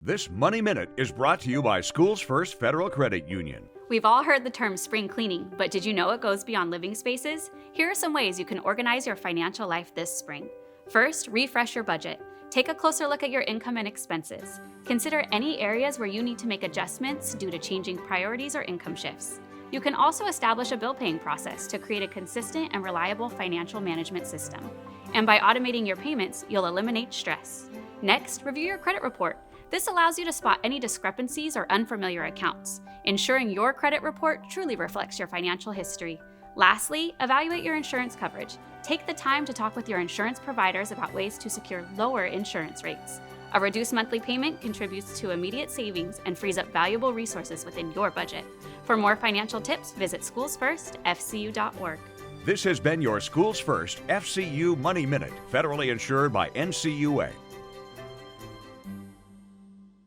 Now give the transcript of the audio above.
This Money Minute is brought to you by Schoolsfirst Federal Credit Union. We've all heard the term spring cleaning, but did you know it goes beyond living spaces? Here are some ways you can organize your financial life this spring. First, refresh your budget. Take a closer look at your income and expenses. Consider any areas where you need to make adjustments due to changing priorities or income shifts. You can also establish a bill-paying process to create a consistent and reliable financial management system. And by automating your payments, you'll eliminate stress. Next, review your credit report. This allows you to spot any discrepancies or unfamiliar accounts, ensuring your credit report truly reflects your financial history. Lastly, evaluate your insurance coverage. Take the time to talk with your insurance providers about ways to secure lower insurance rates. A reduced monthly payment contributes to immediate savings and frees up valuable resources within your budget. For more financial tips, visit schoolsfirstfcu.org. This has been your Schools First FCU Money Minute, federally insured by NCUA.